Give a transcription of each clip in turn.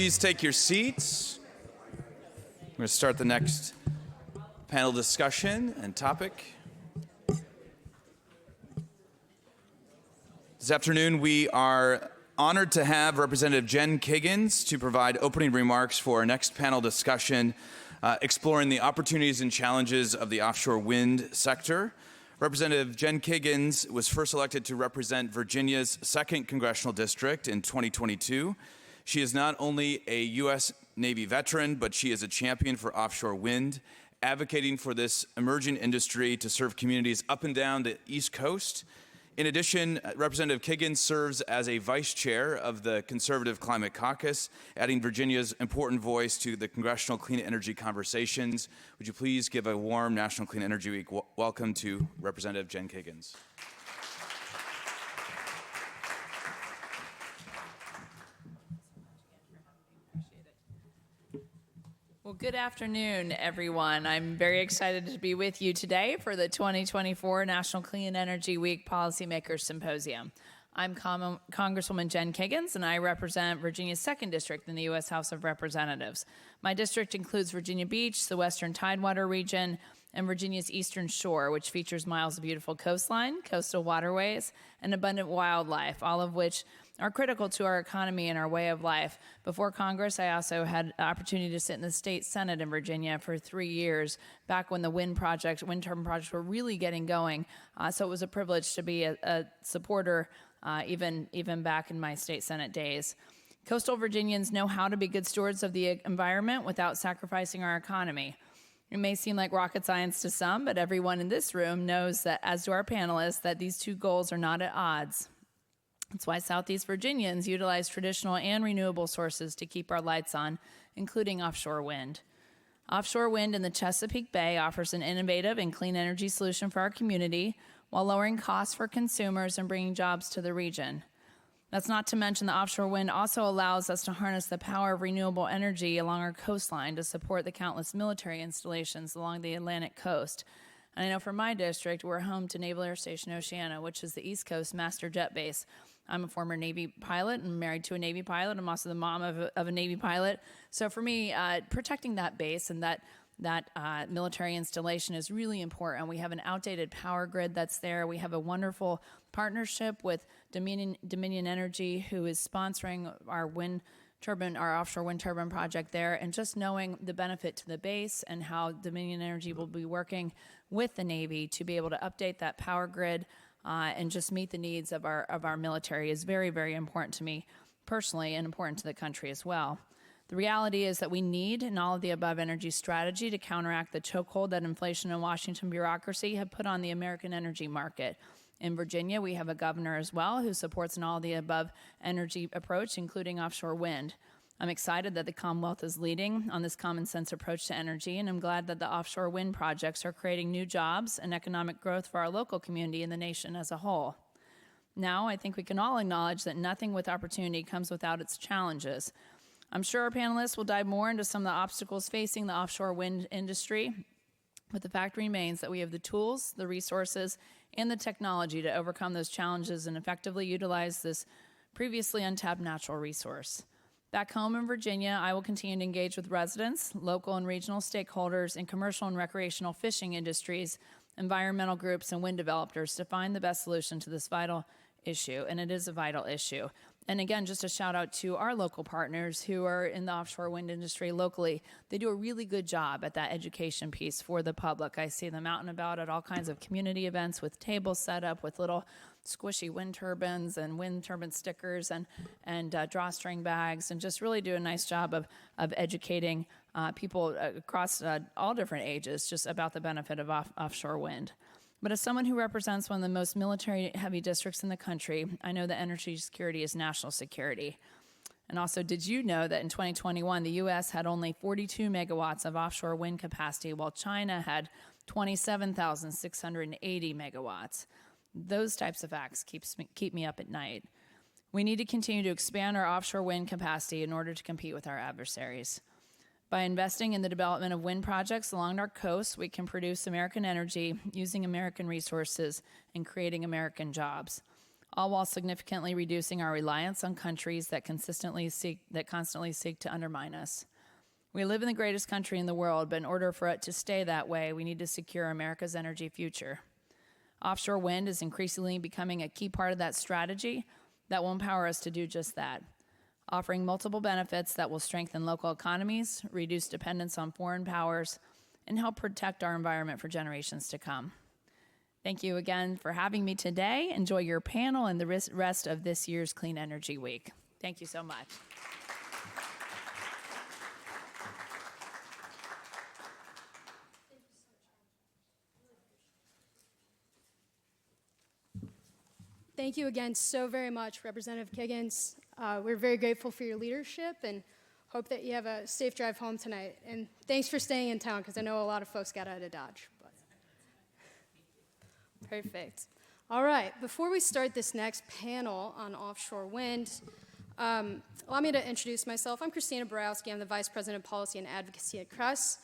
Please take your seats. We're going to start the next panel discussion and topic. This afternoon, we are honored to have Representative Jen Kiggans to provide opening remarks for our next panel discussion, exploring the opportunities and challenges of the offshore wind sector. Representative Jen Kiggans was first elected to represent Virginia's 2nd Congressional District in 2022. She is not only a U.S. Navy veteran, but she is a champion for offshore wind, advocating for this emerging industry to serve communities up and down the East Coast. In addition, Representative Kiggans serves as a vice chair of the Conservative Climate Caucus, adding Virginia's important voice to the congressional clean energy conversations. Would you please give a warm National Clean Energy Week welcome to Representative Jen Kiggans. Well, good afternoon, everyone. I'm very excited to be with you today for the 2024 National Clean Energy Week Policymaker Symposium. I'm Congresswoman Jen Kiggans, and I represent Virginia's 2nd District in the U.S. House of Representatives. My district includes Virginia Beach, the Western Tidewater region, and Virginia's Eastern Shore, which features miles of beautiful coastline, coastal waterways, and abundant wildlife, all of which are critical to our economy and our way of life. Before Congress, I also had the opportunity to sit in the state Senate in Virginia for 3 years, back when the wind turbine projects were really getting going. So it was a privilege to be a supporter even back in my state Senate days. Coastal Virginians know how to be good stewards of the environment without sacrificing our economy. It may seem like rocket science to some, but everyone in this room knows that, as do our panelists, that these two goals are not at odds. That's why Southeast Virginians utilize traditional and renewable sources to keep our lights on, including offshore wind. Offshore wind in the Chesapeake Bay offers an innovative and clean energy solution for our community while lowering costs for consumers and bringing jobs to the region. That's not to mention the offshore wind also allows us to harness the power of renewable energy along our coastline to support the countless military installations along the Atlantic coast. And I know for my district, we're home to Naval Air Station Oceana, which is the East Coast master jet base. I'm a former Navy pilot and married to a Navy pilot. I'm also the mom of a Navy pilot. So for me, protecting that base and that military installation is really important. We have an outdated power grid that's there. We have a wonderful partnership with Dominion Energy, who is sponsoring our offshore wind turbine project there, and just knowing the benefit to the base and how Dominion Energy will be working with the Navy to be able to update that power grid and just meet the needs of our military is very, very important to me personally and important to the country as well. The reality is that we need an all-of-the-above energy strategy to counteract the chokehold that inflation and Washington bureaucracy have put on the American energy market. In Virginia, we have a governor as well who supports an all-of-the-above energy approach, including offshore wind. I'm excited that the Commonwealth is leading on this common-sense approach to energy, and I'm glad that the offshore wind projects are creating new jobs and economic growth for our local community and the nation as a whole. Now, I think we can all acknowledge that nothing with opportunity comes without its challenges. I'm sure our panelists will dive more into some of the obstacles facing the offshore wind industry, but the fact remains that we have the tools, the resources, and the technology to overcome those challenges and effectively utilize this previously untapped natural resource. Back home in Virginia, I will continue to engage with residents, local and regional stakeholders, and commercial and recreational fishing industries, environmental groups, and wind developers to find the best solution to this vital issue, and it is a vital issue. And again, just a shout out to our local partners who are in the offshore wind industry locally. They do a really good job at that education piece for the public. I see them out and about at all kinds of community events with tables set up with little squishy wind turbines and wind turbine stickers and drawstring bags, and just really do a nice job of educating people across all different ages just about the benefit of offshore wind. But as someone who represents one of the most military-heavy districts in the country, I know that energy security is national security. And also, did you know that in 2021, the U.S. had only 42 megawatts of offshore wind capacity, while China had 27,680 megawatts? Those types of facts keep me up at night. We need to continue to expand our offshore wind capacity in order to compete with our adversaries. By investing in the development of wind projects along our coast, we can produce American energy using American resources and creating American jobs. all while significantly reducing our reliance on countries that constantly seek to undermine us. We live in the greatest country in the world, but in order for it to stay that way, we need to secure America's energy future. Offshore wind is increasingly becoming a key part of that strategy that will empower us to do just that, offering multiple benefits that will strengthen local economies, reduce dependence on foreign powers, and help protect our environment for generations to come. Thank you again for having me today. Enjoy your panel and the rest of this year's Clean Energy Week. Thank you so much. Thank you again so very much, Representative Kiggans. We're very grateful for your leadership and hope that you have a safe drive home tonight. And thanks for staying in town, because I know a lot of folks got out of Dodge. But. Perfect. All right, before we start this next panel on offshore wind, allow me to introduce myself. I'm Christina Borowski. I'm the Vice President of Policy and Advocacy at CRESS.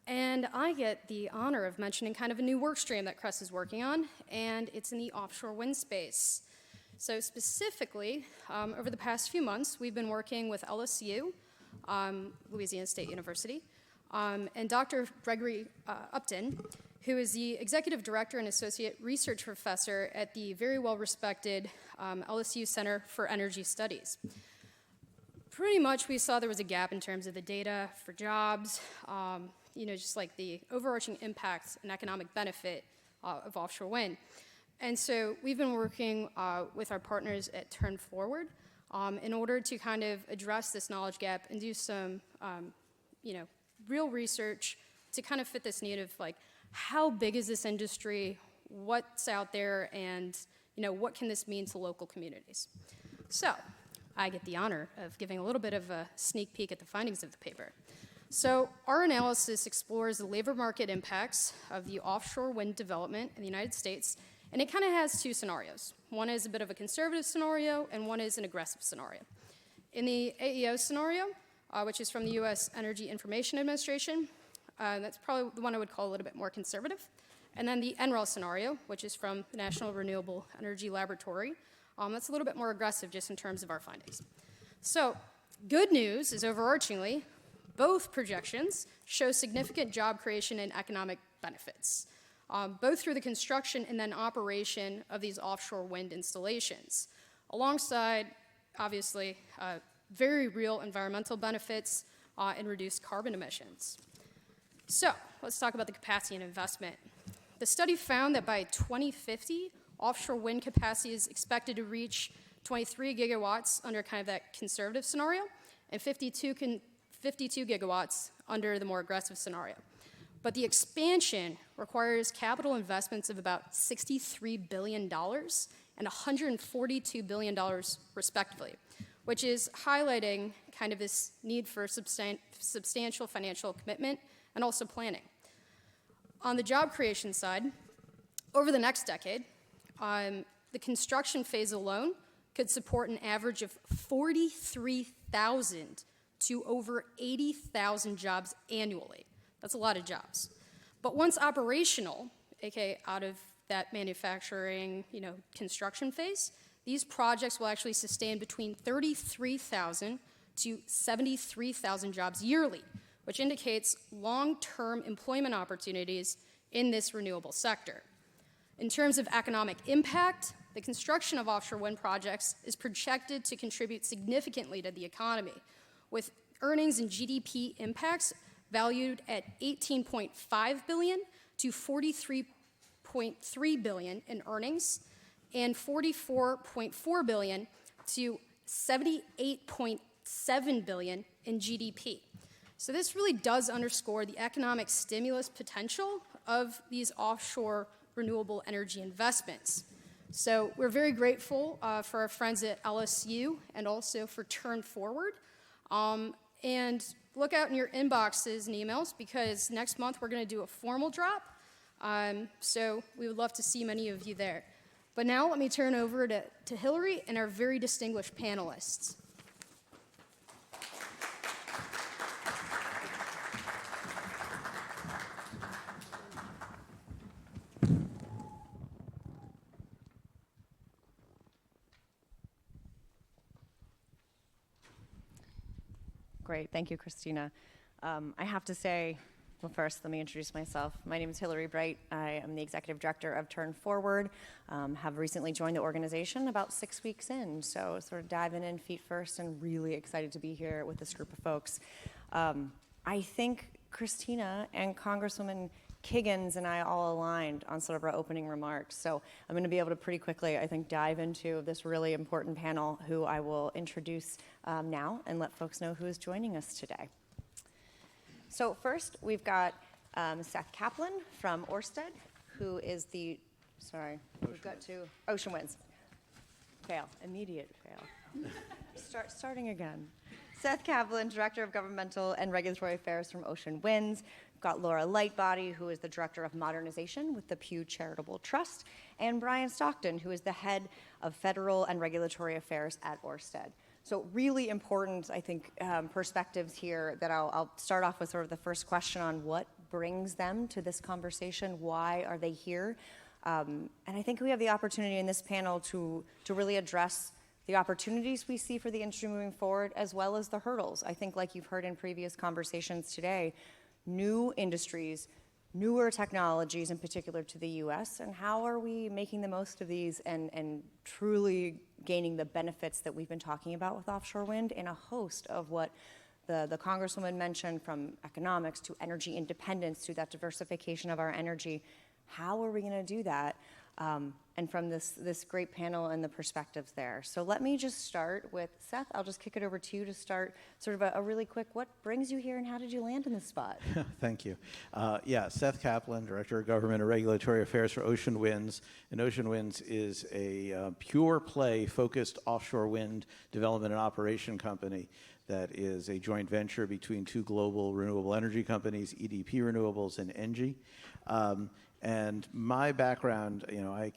And I get the honor of mentioning kind of a new work stream that CRESS is working on, and it's in the offshore wind space. So specifically, over the past few months, we've been working with LSU, Louisiana State University, and Dr. Gregory Upton, who is the Executive Director and Associate Research Professor at the very well-respected LSU Center for Energy Studies. Pretty much we saw there was a gap in terms of the data for jobs, just like the overarching impact and economic benefit of offshore wind. And so we've been working with our partners at Turn Forward in order to kind of address this knowledge gap and do some, real research to kind of fit this need of like, how big is this industry, what's out there, and what can this mean to local communities? So I get the honor of giving a little bit of a sneak peek at the findings of the paper. So our analysis explores the labor market impacts of the offshore wind development in the United States, and it kind of has two scenarios. One is a bit of a conservative scenario, and one is an aggressive scenario. In the AEO scenario, which is from the U.S. Energy Information Administration, that's probably the one I would call a little bit more conservative. And then the NREL scenario, which is from the National Renewable Energy Laboratory, that's a little bit more aggressive just in terms of our findings. So good news is overarchingly, both projections show significant job creation and economic benefits, both through the construction and then operation of these offshore wind installations, alongside, obviously, very real environmental benefits and reduced carbon emissions. So let's talk about the capacity and investment. The study found that by 2050, offshore wind capacity is expected to reach 23 gigawatts under kind of that conservative scenario, and 52 gigawatts under the more aggressive scenario. But the expansion requires capital investments of about $63 billion and $142 billion respectively, which is highlighting kind of this need for substantial financial commitment and also planning. On the job creation side, over the next decade, the construction phase alone could support an average of 43,000 to over 80,000 jobs annually. That's a lot of jobs. But once operational, aka out of that manufacturing, construction phase, these projects will actually sustain between 33,000 to 73,000 jobs yearly, which indicates long-term employment opportunities in this renewable sector. In terms of economic impact, the construction of offshore wind projects is projected to contribute significantly to the economy, with earnings and GDP impacts valued at $18.5 billion to $43.3 billion in earnings, and $44.4 billion to $78.7 billion in GDP. So this really does underscore the economic stimulus potential of these offshore renewable energy investments. So we're very grateful for our friends at LSU and also for Turn Forward. And look out in your inboxes and emails, because next month we're going to do a formal drop. So we would love to see many of you there. But now let me turn over to Hillary and our very distinguished panelists. Great. Thank you, Christina. I have to say, well, first, let me introduce myself. My name is Hillary Bright. I am the Executive Director of Turn Forward. Have recently joined the organization about 6 weeks in, so sort of diving in feet first and really excited to be here with this group of folks. I think Christina and Congresswoman Kiggans and I all aligned on sort of our opening remarks. So I'm going to be able to pretty quickly, I think, dive into this really important panel who I will introduce now and let folks know who is joining us today. So first, we've got Seth Kaplan from Orsted, who is the, Ocean Winds. Fail, immediate fail. Starting again. Seth Kaplan, Director of Governmental and Regulatory Affairs from Ocean Winds. We've got Laura Lightbody, who is the Director of Modernization with the Pew Charitable Trust, and Bryan Stockton, who is the Head of Federal and Regulatory Affairs at Orsted. So really important, I think, perspectives here that I'll start off with sort of the first question on what brings them to this conversation, why are they here? And I think we have the opportunity in this panel to really address the opportunities we see for the industry moving forward, as well as the hurdles. I think, like you've heard in previous conversations today, new industries, newer technologies in particular to the US, and how are we making the most of these and truly gaining the benefits that we've been talking about with offshore wind in a host of what the Congresswoman mentioned, from economics to energy independence to that diversification of our energy. How are we going to do that? And from this great panel and the perspectives there. So let me just start with Seth. I'll just kick it over to you to start sort of a really quick, what brings you here and how did you land in this spot? Thank you. Seth Kaplan, Director of Government and Regulatory Affairs for Ocean Winds. And Ocean Winds is a pure play focused offshore wind development and operation company that is a joint venture between two global renewable energy companies, EDP Renewables and ENGIE. And my background, I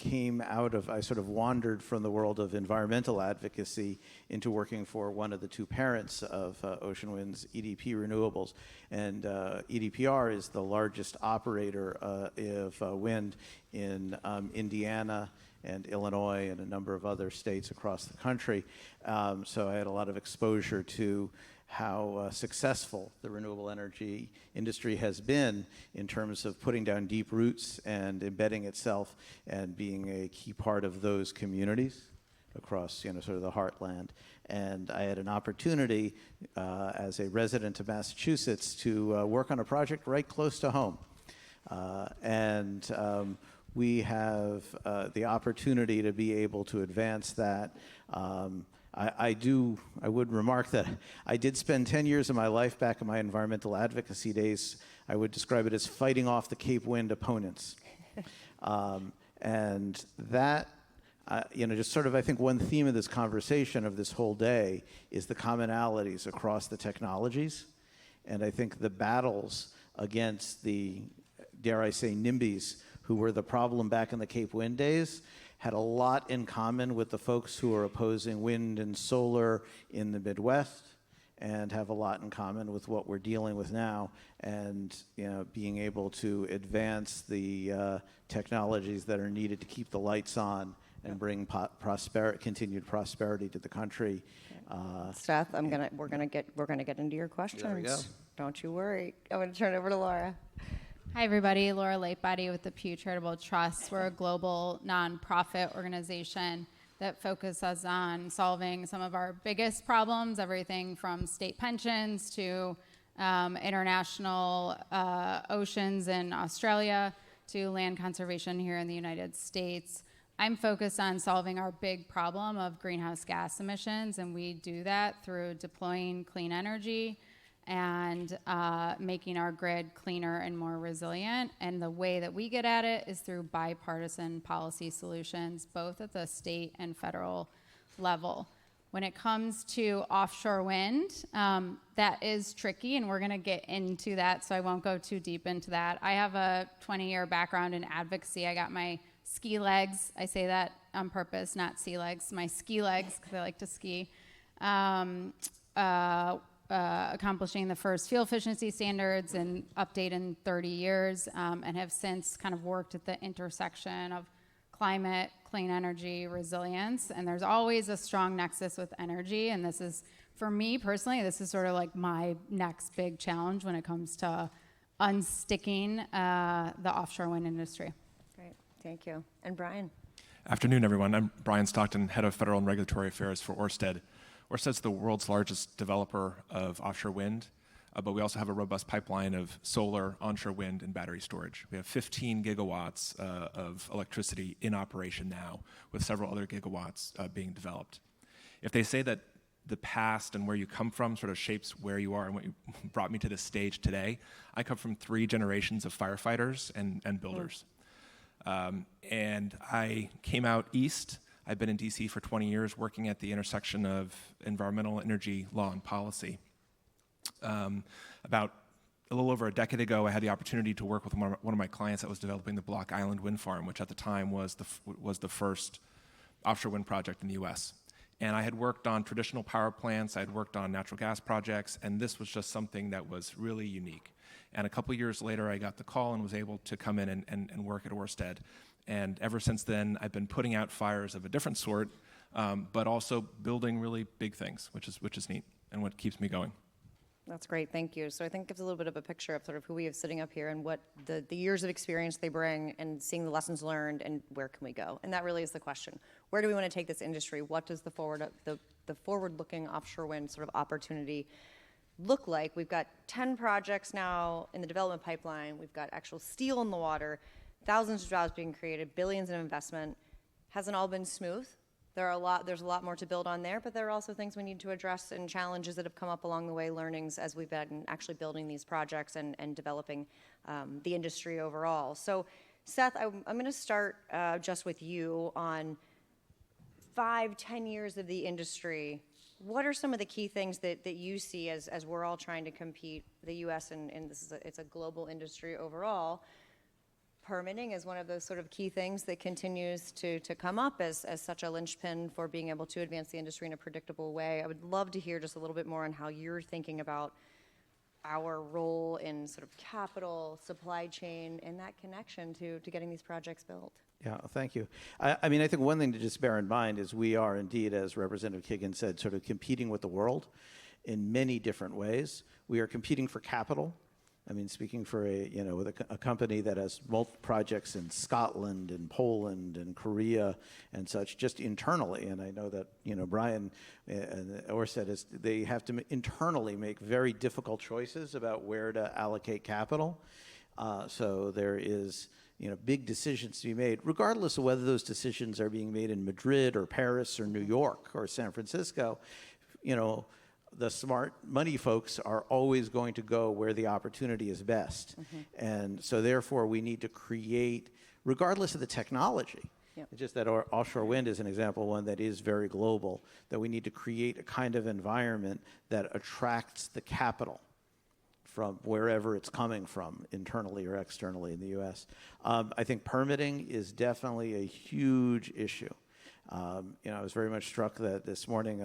sort of wandered from the world of environmental advocacy into working for one of the two parents of Ocean Winds, EDP Renewables. And EDPR is the largest operator of wind in Indiana and Illinois and a number of other states across the country. So I had a lot of exposure to how successful the renewable energy industry has been in terms of putting down deep roots and embedding itself and being a key part of those communities across, sort of the heartland. And I had an opportunity as a resident of Massachusetts to work on a project right close to home. We have the opportunity to be able to advance that. I would remark that I did spend 10 years of my life back in my environmental advocacy days. I would describe it as fighting off the Cape Wind opponents. And that, just sort of, I think one theme of this conversation of this whole day is the commonalities across the technologies. And I think the battles against the, dare I say, NIMBYs, who were the problem back in the Cape Wind days, had a lot in common with the folks who are opposing wind and solar in the Midwest, and have a lot in common with what we're dealing with now, and being able to advance the technologies that are needed to keep the lights on and bring continued prosperity to the country. Seth, we're gonna get into your questions. There we go. Don't you worry. I'm gonna turn it over to Laura. Hi, everybody. Laura Lightbody with the Pew Charitable Trusts. We're a global nonprofit organization that focuses on solving some of our biggest problems, everything from state pensions to international oceans in Australia to land conservation here in the United States. I'm focused on solving our big problem of greenhouse gas emissions, and we do that through deploying clean energy and making our grid cleaner and more resilient. And the way that we get at it is through bipartisan policy solutions, both at the state and federal level. When it comes to offshore wind, that is tricky, and we're gonna get into that, so I won't go too deep into that. I have a 20-year background in advocacy. I got my ski legs. I say that on purpose, not sea legs, my ski legs, because I like to ski. Accomplishing the first fuel efficiency standards and update in 30 years, and have since kind of worked at the intersection of climate, clean energy, resilience, and there's always a strong nexus with energy, and this is for me personally, this is sort of like my next big challenge when it comes to unsticking the offshore wind industry. Great, thank you. And Bryan? Afternoon, everyone. I'm Bryan Stockton, Head of Federal and Regulatory Affairs for Orsted. Orsted's the world's largest developer of offshore wind, but we also have a robust pipeline of solar, onshore wind, and battery storage. We have 15 gigawatts of electricity in operation now, with several other gigawatts being developed. If they say that the past and where you come from sort of shapes where you are and what you brought me to this stage today, I come from 3 generations of firefighters and builders. And I came out east. I've been in DC for 20 years working at the intersection of environmental, energy, law, and policy. About a little over a decade ago, I had the opportunity to work with one of my clients that was developing the Block Island Wind Farm, which at the time was the first offshore wind project in the US. And I had worked on traditional power plants, I had worked on natural gas projects, and this was just something that was really unique. And a couple years later, I got the call and was able to come in and work at Orsted. And ever since then, I've been putting out fires of a different sort, but also building really big things, which is neat and what keeps me going. That's great, thank you. So I think it gives a little bit of a picture of sort of who we have sitting up here and what the years of experience they bring and seeing the lessons learned and where can we go. And that really is the question. Where do we want to take this industry? What does the forward-looking offshore wind sort of opportunity look like? We've got 10 projects now in the development pipeline. We've got actual steel in the water, thousands of jobs being created, billions in investment. Hasn't all been smooth. There's a lot more to build on there, but there are also things we need to address and challenges that have come up along the way, learnings as we've been actually building these projects and developing the industry overall. So Seth, I'm going to start just with you on 5-10 years of the industry. What are some of the key things that you see as we're all trying to compete, the U.S. and it's a global industry overall? Permitting is one of those sort of key things that continues to come up as such a linchpin for being able to advance the industry in a predictable way. I would love to hear just a little bit more on how you're thinking about our role in sort of capital, supply chain, and that connection to getting these projects built. Yeah, thank you. I mean, I think one thing to just bear in mind is we are indeed, as Representative Kiggans said, sort of competing with the world in many different ways. We are competing for capital. I mean, speaking for with a company that has multiple projects in Scotland and Poland and Korea and such, just internally. And I know that Bryan and Orsted they have to internally make very difficult choices about where to allocate capital. So there is big decisions to be made, regardless of whether those decisions are being made in Madrid or Paris or New York or San Francisco. The smart money folks are always going to go where the opportunity is best. Mm-hmm. And so therefore we need to create, regardless of the technology, it's just that our offshore wind is an example, one that is very global, that we need to create a kind of environment that attracts the capital from wherever it's coming from, internally or externally in the U.S. I think permitting is definitely a huge issue. I was very much struck that this morning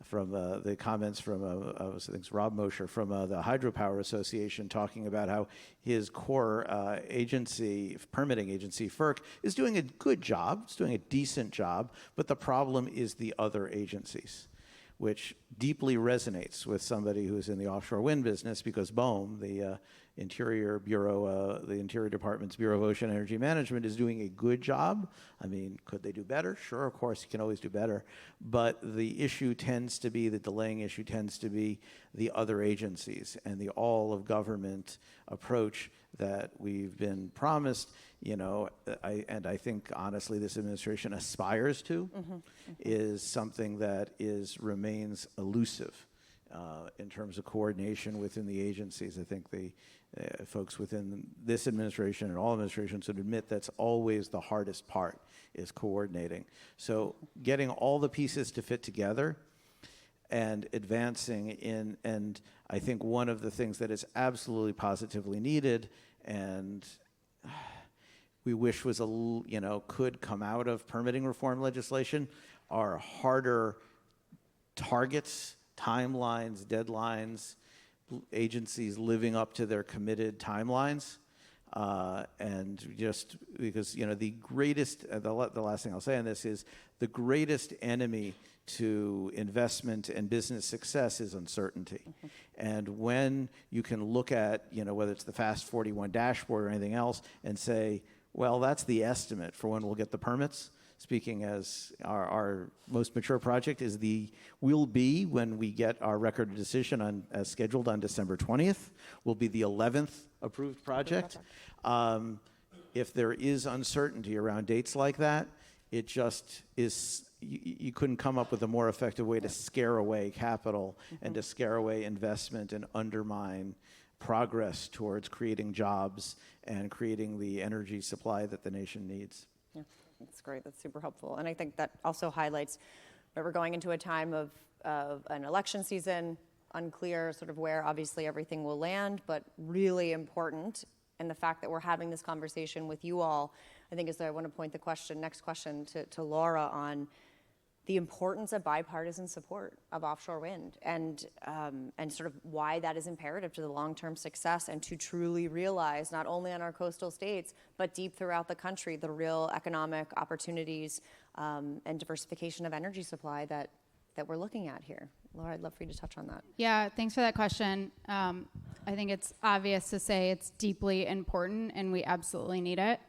from the comments from, I think it's Rob Mosher from the Hydropower Association talking about how his core agency, permitting agency, FERC, is doing a good job, it's doing a decent job, but the problem is the other agencies, which deeply resonates with somebody who's in the offshore wind business because BOEM, the Interior Bureau, the Interior Department's Bureau of Ocean Energy Management is doing a good job. I mean, could they do better? Sure, of course, you can always do better. But the issue tends to be, the delaying issue tends to be the other agencies and the all-of-government approach that we've been promised, and I think, honestly, this administration aspires to, is something that remains elusive in terms of coordination within the agencies. I think the folks within this administration and all administrations would admit that's always the hardest part, is coordinating. So getting all the pieces to fit together and advancing in, and I think one of the things that is absolutely positively needed and we wish was could come out of permitting reform legislation are harder targets, timelines, deadlines, agencies living up to their committed timelines. And just because, the greatest, the last thing I'll say on this is the greatest enemy to investment and business success is uncertainty. And when you can look at, whether it's the Fast 41 dashboard or anything else, and say, well, that's the estimate for when we'll get the permits. Speaking as our most mature project will be when we get our record of decision as scheduled on December 20th, will be the 11th approved project. If there is uncertainty around dates like that, it just is, you couldn't come up with a more effective way to scare away capital and to scare away investment and undermine progress towards creating jobs and creating the energy supply that the nation needs. Yeah, that's great. That's super helpful. And I think that also highlights that we're going into a time of an election season, unclear sort of where obviously everything will land, but really important. And the fact that we're having this conversation with you all, I think I want to point the next question to Laura on the importance of bipartisan support of offshore wind and sort of why that is imperative to the long-term success and to truly realize not only on our coastal states, but deep throughout the country, the real economic opportunities and diversification of energy supply that we're looking at here. Laura, I'd love for you to touch on that. Yeah, thanks for that question. I think it's obvious to say it's deeply important and we absolutely need it.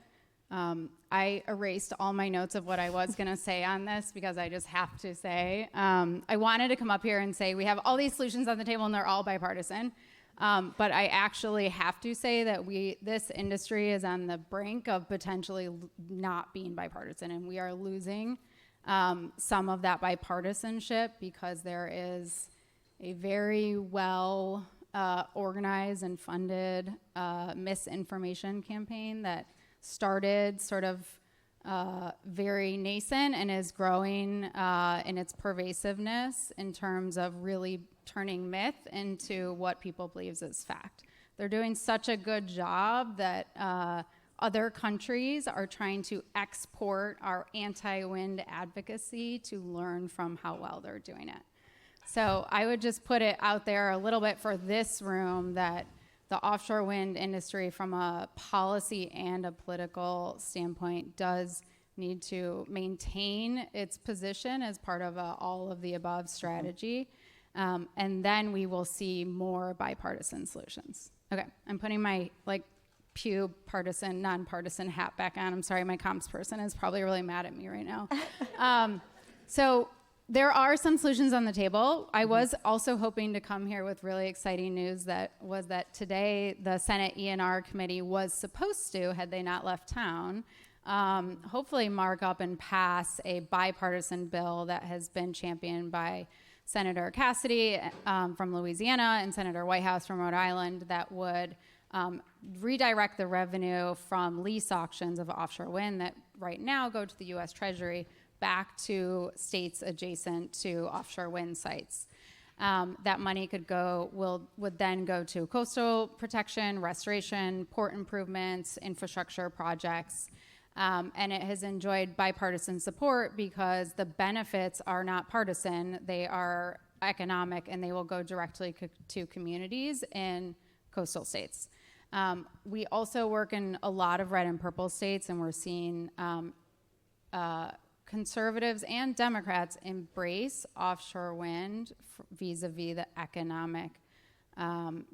I erased all my notes of what I was going to say on this because I just have to say, I wanted to come up here and say we have all these solutions on the table and they're all bipartisan. But I actually have to say that this industry is on the brink of potentially not being bipartisan, and we are losing some of that bipartisanship because there is a very well organized and funded misinformation campaign that started sort of very nascent and is growing in its pervasiveness in terms of really turning myth into what people believe is fact. They're doing such a good job that other countries are trying to export our anti-wind advocacy to learn from how well they're doing it. So I would just put it out there a little bit for this room that the offshore wind industry from a policy and a political standpoint does need to maintain its position as part of a all of the above strategy. And then we will see more bipartisan solutions. Okay, I'm putting my Pew partisan, nonpartisan hat back on. I'm sorry, my comms person is probably really mad at me right now. So there are some solutions on the table. I was also hoping to come here with really exciting news that today the Senate E&R committee was supposed to, had they not left town, hopefully mark up and pass a bipartisan bill that has been championed by Senator Cassidy from Louisiana and Senator Whitehouse from Rhode Island that would redirect the revenue from lease auctions of offshore wind that right now go to the U.S. Treasury back to states adjacent to offshore wind sites. That money would then go to coastal protection, restoration, port improvements, infrastructure projects. And it has enjoyed bipartisan support because the benefits are not partisan. They are economic, and they will go directly to communities in coastal states. We also work in a lot of red and purple states, and we're seeing conservatives and Democrats embrace offshore wind vis-a-vis the economic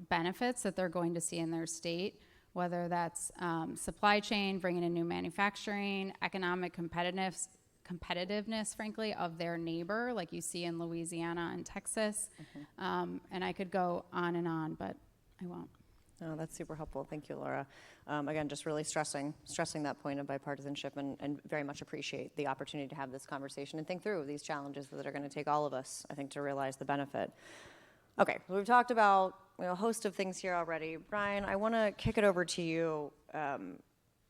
benefits that they're going to see in their state, whether that's supply chain, bringing in new manufacturing, economic competitiveness, frankly, of their neighbor, like you see in Louisiana and Texas. And I could go on, but I won't. No, that's super helpful. Thank you, Laura. Again, just really stressing that point of bipartisanship and very much appreciate the opportunity to have this conversation and think through these challenges that are going to take all of us, I think, to realize the benefit. Okay, so we've talked about a host of things here already. Bryan, I want to kick it over to you.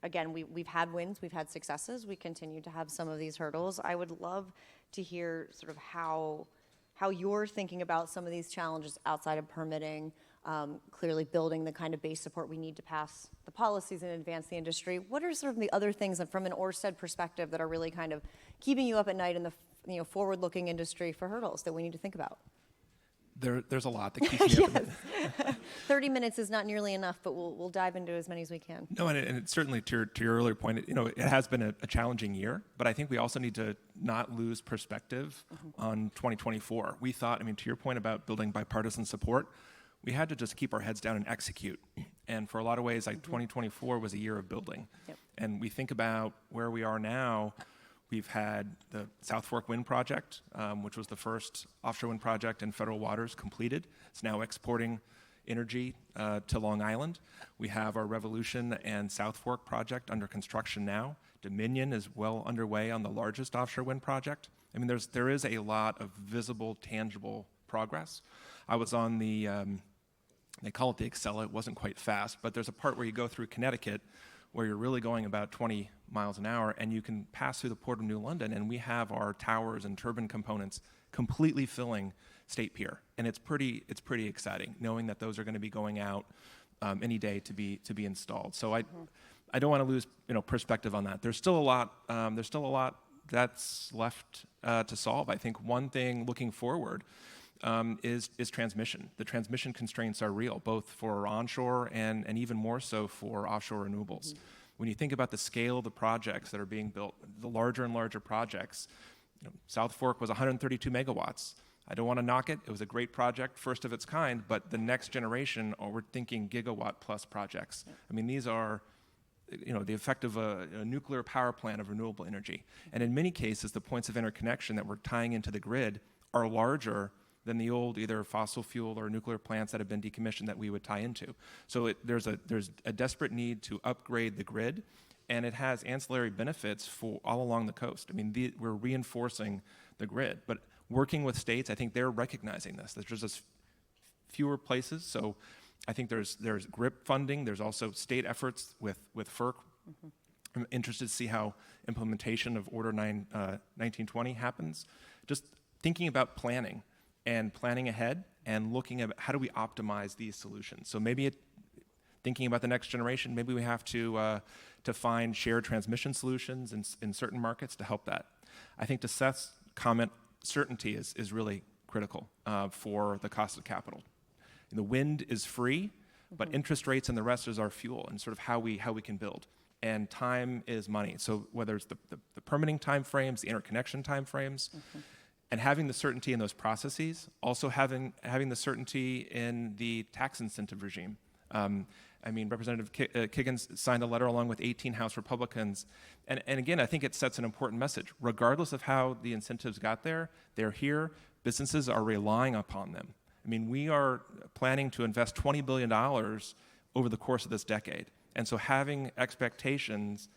Again, we've had wins, we've had successes. We continue to have some of these hurdles. I would love to hear sort of how you're thinking about some of these challenges outside of permitting, clearly building the kind of base support we need to pass the policies and advance the industry. What are sort of the other things from an Orsted perspective that are really kind of keeping you up at night in the forward-looking industry for hurdles that we need to think about? There's a lot that keeps me up. 30 minutes is not nearly enough, but we'll dive into as many as we can. No, and it's certainly to your earlier point, it has been a challenging year, but I think we also need to not lose perspective on 2024. We thought, to your point about building bipartisan support, we had to just keep our heads down and execute. And for a lot of ways, 2024 was a year of building. Yep. And we think about where we are now. We've had the South Fork Wind Project, which was the first offshore wind project in federal waters, completed. It's now exporting energy to Long Island. We have our Revolution and South Fork project under construction now. Dominion is well underway on the largest offshore wind project. There is a lot of visible, tangible progress. I was on the, they call it the Excella. It wasn't quite fast, but there's a part where you go through Connecticut where you're really going about 20 miles an hour, and you can pass through the Port of New London, and we have our towers and turbine components completely filling State Pier. And it's pretty exciting, knowing that those are going to be going out any day to be installed. So I don't want to lose perspective on that. There's still a lot that's left to solve. I think one thing looking forward is transmission. The transmission constraints are real, both for onshore and even more so for offshore renewables. When you think about the scale of the projects that are being built, the larger and larger projects, South Fork was 132 megawatts. I don't want to knock it. It was a great project, first of its kind, but the next generation, we're thinking gigawatt plus projects. These are the effect of a nuclear power plant of renewable energy. And in many cases, the points of interconnection that we're tying into the grid are larger than the old either fossil fuel or nuclear plants that have been decommissioned that we would tie into. So there's a desperate need to upgrade the grid, and it has ancillary benefits for all along the coast. We're reinforcing the grid, but working with states, I think they're recognizing this. There's just fewer places, so I think there's GRIP funding. There's also state efforts with FERC. I'm interested to see how implementation of Order 1920 happens. Just thinking about planning ahead and looking at how do we optimize these solutions. So maybe thinking about the next generation, maybe we have to find shared transmission solutions in certain markets to help that. I think to Seth's comment, certainty is really critical for the cost of capital. The wind is free, but interest rates and the rest is our fuel and sort of how we can build. And time is money. So whether it's the permitting time frames, the interconnection time frames, and having the certainty in those processes, also having the certainty in the tax incentive regime. Representative Kiggans signed a letter along with 18 House Republicans. And again, I think it sets an important message. Regardless of how the incentives got there, they're here. Businesses are relying upon them. We are planning to invest $20 billion over the course of this decade. And so having expectations,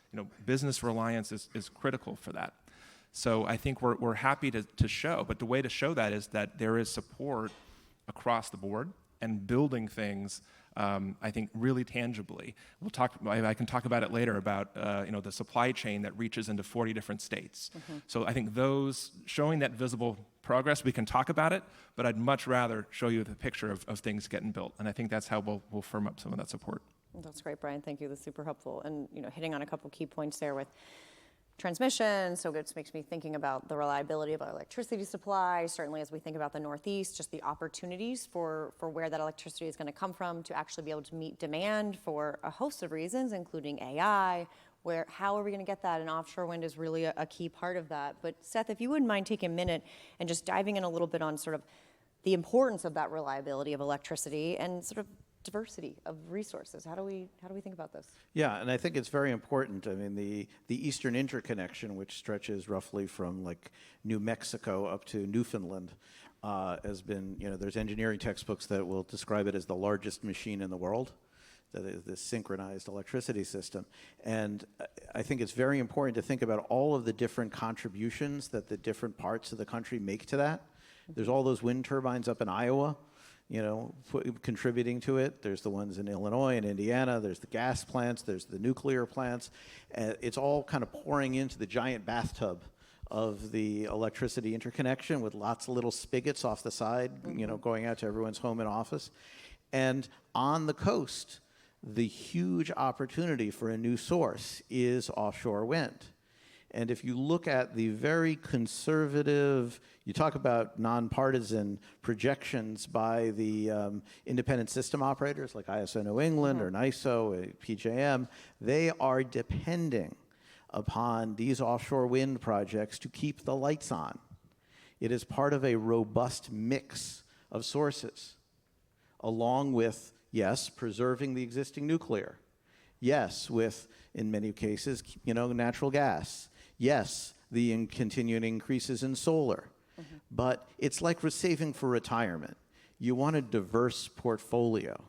business reliance is critical for that. So I think we're happy to show, but the way to show that is that there is support across the board and building things, I think, really tangibly. I can talk about it later about the supply chain that reaches into 40 different states. So I think those showing that visible progress, we can talk about it, but I'd much rather show you the picture of things getting built, and I think that's how we'll firm up some of that support. That's great, Brian. Thank you. That's super helpful. And hitting on a couple key points there with transmission, so it makes me thinking about the reliability of our electricity supply. Certainly, as we think about the Northeast, just the opportunities for where that electricity is going to come from to actually be able to meet demand for a host of reasons, including AI. How are we going to get that? And offshore wind is really a key part of that. But Seth, if you wouldn't mind taking a minute and just diving in a little bit on sort of the importance of that reliability of electricity and sort of diversity of resources. How do we think about this? Yeah, and I think it's very important. The Eastern Interconnection, which stretches roughly from New Mexico up to Newfoundland, has been, there's engineering textbooks that will describe it as the largest machine in the world, that is this synchronized electricity system. And I think it's very important to think about all of the different contributions that the different parts of the country make to that. There's all those wind turbines up in Iowa, contributing to it. There's the ones in Illinois and Indiana. There's the gas plants. There's the nuclear plants. It's all kind of pouring into the giant bathtub of the electricity interconnection with lots of little spigots off the side, going out to everyone's home and office. And on the coast, the huge opportunity for a new source is offshore wind. And if you look at the very conservative, you talk about nonpartisan projections by the independent system operators like ISO New England or NISO, PJM, they are depending upon these offshore wind projects to keep the lights on. It is part of a robust mix of sources, along with, yes, preserving the existing nuclear. Yes, with, in many cases, natural gas. Yes, the continuing increases in solar. But it's like we're saving for retirement. You want a diverse portfolio.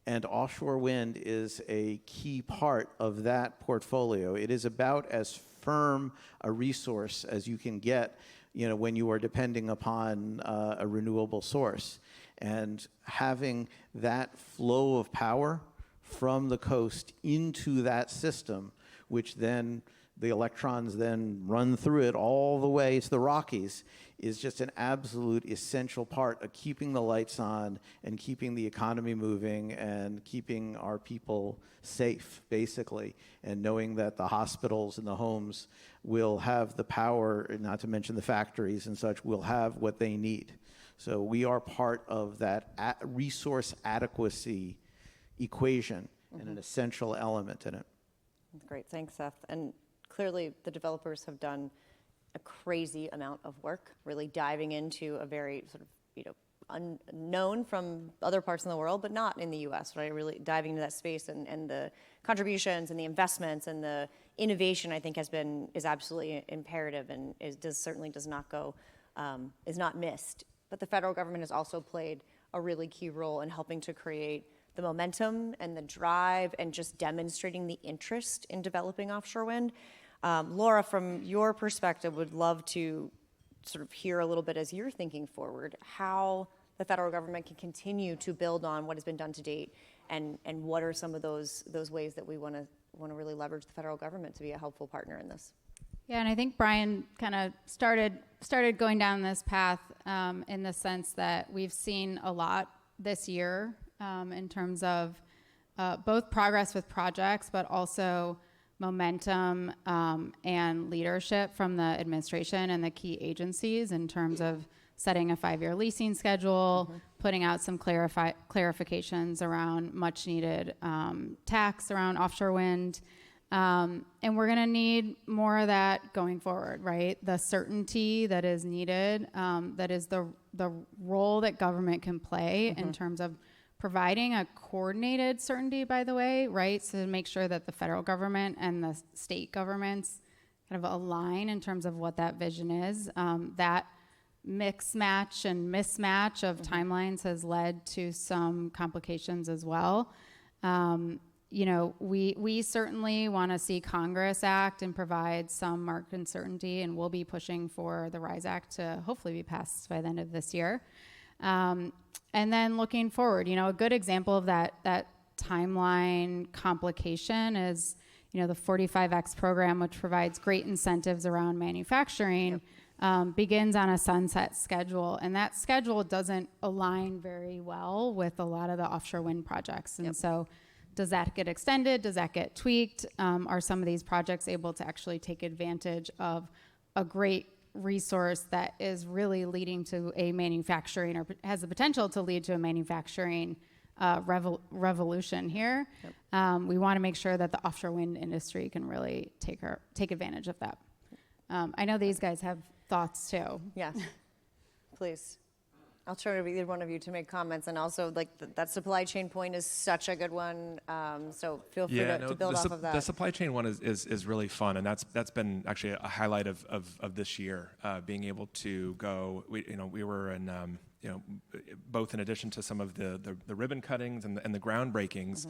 And offshore wind is a key part of that portfolio. It is about as firm a resource as you can get, when you are depending upon a renewable source. And having that flow of power from the coast into that system, which then the electrons then run through it all the way to the Rockies, is just an absolute essential part of keeping the lights on and keeping the economy moving and keeping our people safe, basically, and knowing that the hospitals and the homes will have the power, not to mention the factories and such, will have what they need. So we are part of that resource adequacy equation and an essential element in it. That's great. Thanks, Seth. And clearly, the developers have done a crazy amount of work, really diving into a very sort of, unknown from other parts of the world, but not in the U.S., right? Really diving into that space, and the contributions and the investments and the innovation, I think, is absolutely imperative, and certainly does not go, is not missed. But the federal government has also played a really key role in helping to create the momentum and the drive and just demonstrating the interest in developing offshore wind. Laura, from your perspective, would love to sort of hear a little bit, as you're thinking forward, how the federal government can continue to build on what has been done to date, and what are some of those ways that we want to really leverage the federal government to be a helpful partner in this. Yeah, and I think Bryan kind of started going down this path in the sense that we've seen a lot this year in terms of both progress with projects, but also momentum and leadership from the administration and the key agencies in terms of setting a 5-year leasing schedule, putting out some clarifications around much needed tax around offshore wind. And we're going to need more of that going forward, right? The certainty that is needed, that is the role that government can play in terms of providing a coordinated certainty, by the way, right? So to make sure that the federal government and the state governments kind of align in terms of what that vision is. That mix-match and mismatch of timelines has led to some complications as well. We certainly want to see Congress act and provide some market certainty, and we'll be pushing for the RISE Act to hopefully be passed by the end of this year. And then looking forward, a good example of that timeline complication is, the 45X program, which provides great incentives around manufacturing, begins on a sunset schedule. And that schedule doesn't align very well with a lot of the offshore wind projects. And so does that get extended? Does that get tweaked? Are some of these projects able to actually take advantage of a great resource that is really leading to a manufacturing, or has the potential to lead to a manufacturing revolution here? We want to make sure that the offshore wind industry can really take advantage of that. I know these guys have thoughts too. Yes, please. I'll turn to either one of you to make comments, and also that supply chain point is such a good one. So feel free to build off of that. The supply chain one is really fun, and that's been actually a highlight of this year. Being able to go, we were in both in addition to some of the ribbon cuttings and the groundbreakings,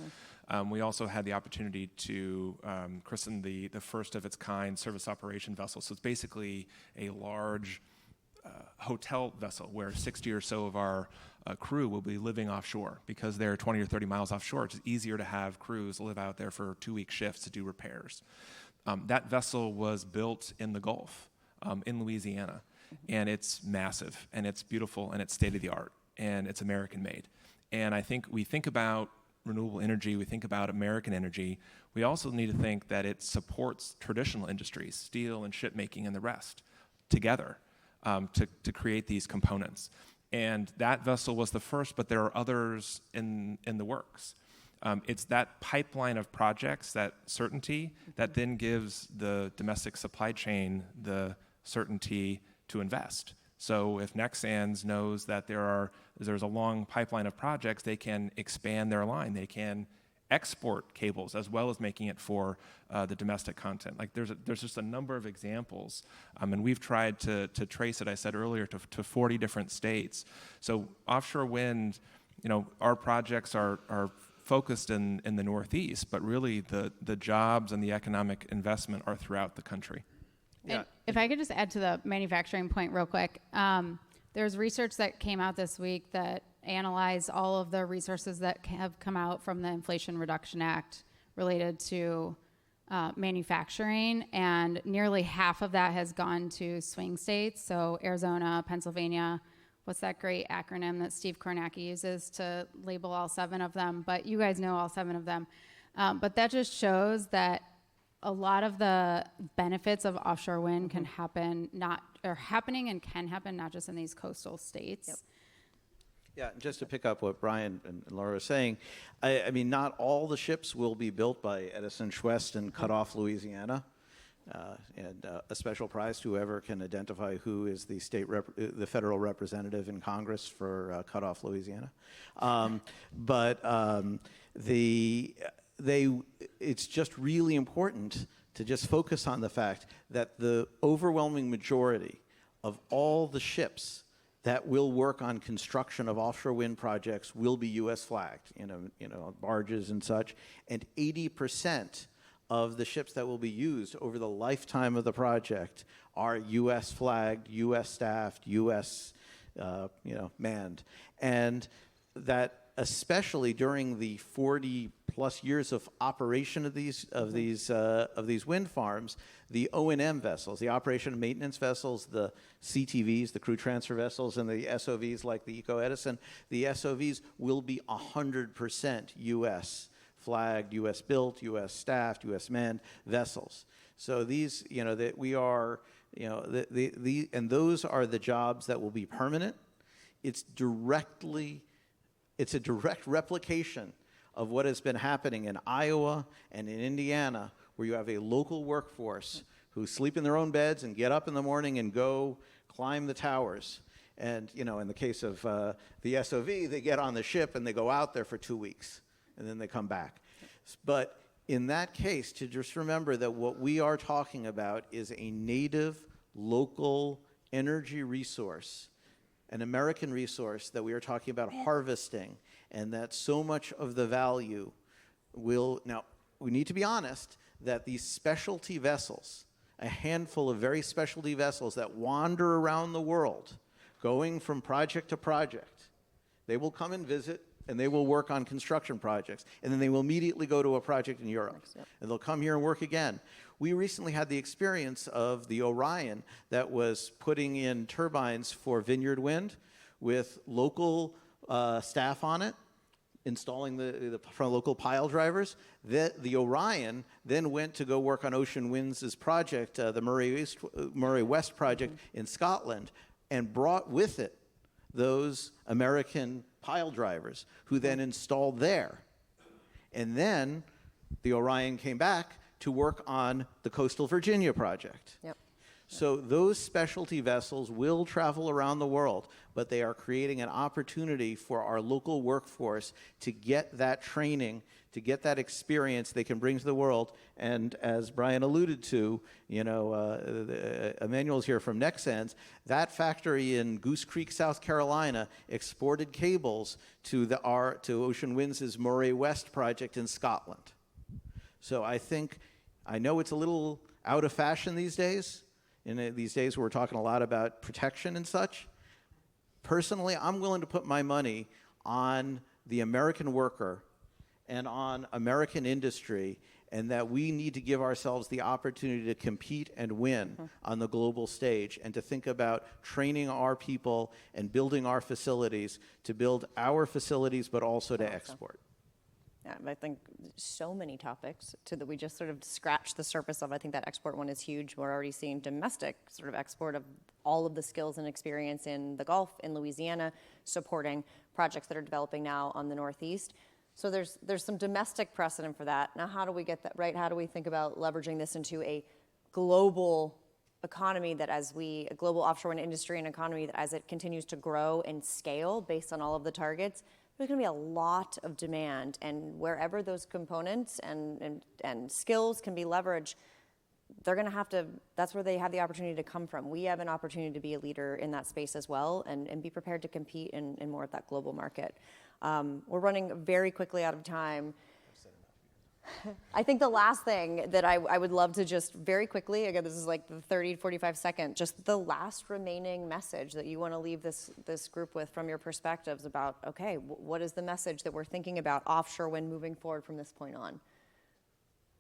we also had the opportunity to christen the first of its kind service operation vessel. So it's basically a large hotel vessel where 60 or so of our crew will be living offshore, because they're 20 or 30 miles offshore. It's easier to have crews live out there for 2-week shifts to do repairs. That vessel was built in the Gulf, in Louisiana, and it's massive, and it's beautiful, and it's state of the art, and it's American made. And I think we think about renewable energy, we think about American energy, we also need to think that it supports traditional industries, steel and shipmaking and the rest, together to create these components. And that vessel was the first, but there are others in the works. It's that pipeline of projects, that certainty, that then gives the domestic supply chain the certainty to invest. So if Nexans knows that there's a long pipeline of projects, they can expand their line. They can export cables as well as making it for the domestic content. Like there's just a number of examples, and we've tried to trace it, I said earlier, to 40 different states. So offshore wind, our projects are focused in the Northeast, but really the jobs and the economic investment are throughout the country. And if I could just add to the manufacturing point real quick, there's research that came out this week that analyzed all of the resources that have come out from the Inflation Reduction Act related to manufacturing, and nearly half of that has gone to swing states, so Arizona, Pennsylvania. What's that great acronym that Steve Kornacki uses to label all 7 of them? But you guys know all 7 of them. But that just shows that a lot of the benefits of offshore wind can happen, happening and can happen not just in these coastal states. Yep. Yeah, and just to pick up what Brian and Laura were saying, I mean, not all the ships will be built by Edison Schwest in Cut Off, Louisiana. And a special prize to whoever can identify who is the the federal representative in Congress for Cut Off, Louisiana. It's just really important to just focus on the fact that the overwhelming majority of all the ships that will work on construction of offshore wind projects will be U.S. flagged, barges and such, and 80% of the ships that will be used over the lifetime of the project are U.S. flagged, U.S. staffed, U.S. Manned, and that especially during the 40+ years of operation of these wind farms, the O&M vessels, the operation and maintenance vessels, the CTVs, the crew transfer vessels, and the SOVs like the Eco Edison, the SOVs will be 100% U.S. flagged, U.S. built, U.S. staffed, U.S. manned vessels. So these, that we are, and those are the jobs that will be permanent. It's a direct replication of what has been happening in Iowa and in Indiana, where you have a local workforce who sleep in their own beds and get up in the morning and go climb the towers. And, in the case of the SOV, they get on the ship and they go out there for 2 weeks, and then they come back. But in that case, to just remember that what we are talking about is a native, local energy resource, an American resource that we are talking about harvesting, and that so much of the value will... Now, we need to be honest that these specialty vessels, a handful of very specialty vessels that wander around the world, going from project to project, they will come and visit, and they will work on construction projects, and then they will immediately go to a project in Europe, and they'll come here and work again. We recently had the experience of the Orion that was putting in turbines for Vineyard Wind with local staff on it, installing the local pile drivers. The Orion then went to go work on Ocean Winds' project, the Murray West project in Scotland, and brought with it those American pile drivers who then installed there. And then the Orion came back to work on the Coastal Virginia project. Yep. So those specialty vessels will travel around the world, but they are creating an opportunity for our local workforce to get that training, to get that experience they can bring to the world. And as Brian alluded to, Emmanuel's here from Nexans, that factory in Goose Creek, South Carolina, exported cables to Ocean Winds' Moray West project in Scotland. So I know it's a little out of fashion these days. In these days where we're talking a lot about protection and such. Personally, I'm willing to put my money on the American worker and on American industry, and that we need to give ourselves the opportunity to compete and win on the global stage, and to think about training our people and building our facilities to build our facilities, but also to export. I think so many topics that we just sort of scratched the surface of. I think that export one is huge. We're already seeing domestic sort of export of all of the skills and experience in the Gulf, in Louisiana, supporting projects that are developing now on the Northeast. So there's some domestic precedent for that. Now, how do we get that right? How do we think about leveraging this into a global economy a global offshore wind industry and economy that as it continues to grow and scale based on all of the targets, there's going to be a lot of demand, and wherever those components and skills can be leveraged, they're going to have to, that's where they have the opportunity to come from. We have an opportunity to be a leader in that space as well and be prepared to compete in more of that global market. We're running very quickly out of time. I think the last thing that I would love to just very quickly, again, this is like the 30, 45 second, just the last remaining message that you want to leave this group with from your perspectives about, okay, what is the message that we're thinking about offshore wind moving forward from this point on?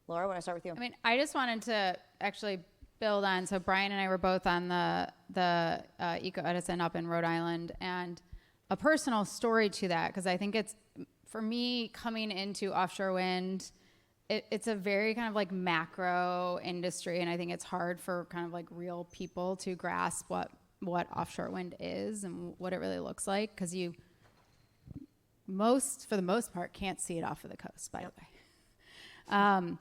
Laura, when I start with you. I mean, I just wanted to actually build on, so Bryan and I were both on the Eco Edison up in Rhode Island, and a personal story to that, because I think it's, for me, coming into offshore wind, it's a very kind of like macro industry, and I think it's hard for kind of like real people to grasp what offshore wind is and what it really looks like, because you for the most part, can't see it off of the coast, by the way.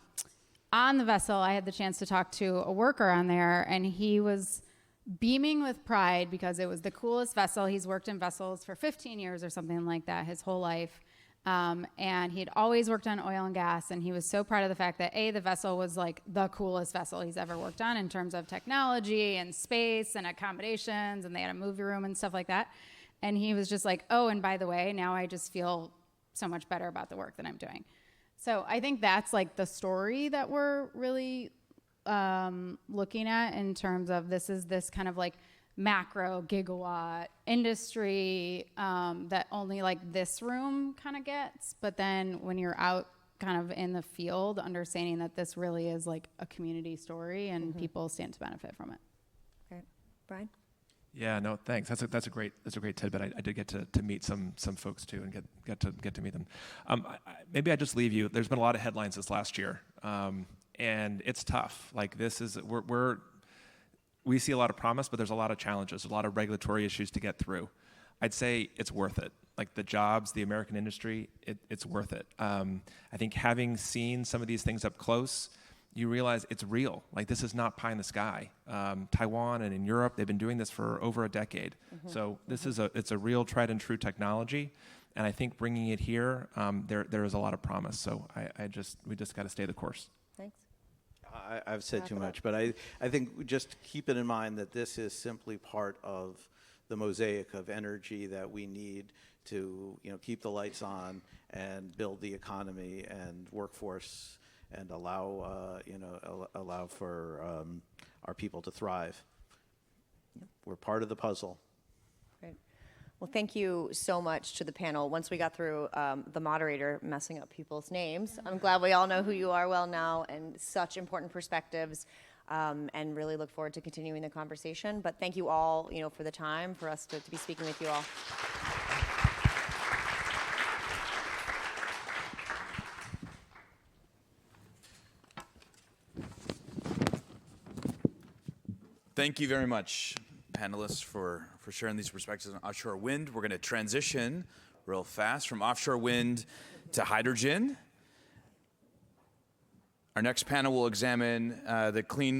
On the vessel, I had the chance to talk to a worker on there, and he was beaming with pride because it was the coolest vessel. He's worked in vessels for 15 years or something like that his whole life. And he had always worked on oil and gas, and he was so proud of the fact that the vessel was like the coolest vessel he's ever worked on in terms of technology and space and accommodations, and they had a movie room and stuff like that. And he was just like, oh, and by the way, now I just feel so much better about the work that I'm doing. So I think that's like the story that we're really looking at in terms of this kind of like macro gigawatt industry that only like this room kind of gets. But then when you're out kind of in the field, understanding that this really is like a community story and people stand to benefit from it. Great. Bryan? Yeah, no, thanks. That's a great tidbit. I did get to meet some folks too, and get to meet them. Maybe I just leave you. There's been a lot of headlines this last year, and it's tough. Like this is we see a lot of promise, but there's a lot of challenges, a lot of regulatory issues to get through. I'd say it's worth it. Like the jobs, the American industry, it's worth it. I think having seen some of these things up close, you realize it's real. Like this is not pie in the sky. Taiwan and in Europe, they've been doing this for over a decade. So this is it's a real tried and true technology. And I think bringing it here, there is a lot of promise. So we just got to stay the course. Thanks. I've said too much, but I think just keep it in mind that this is simply part of the mosaic of energy that we need to keep the lights on and build the economy and workforce and allow for our people to thrive. We're part of the puzzle. Great. Well, thank you so much to the panel. Once we got through the moderator messing up people's names, I'm glad we all know who you are well now, and such important perspectives, and really look forward to continuing the conversation. But thank you all, for the time for us to be speaking with you all. Thank you very much, panelists, for sharing these perspectives on offshore wind. We're going to transition real fast from offshore wind to hydrogen. Our next panel will examine the clean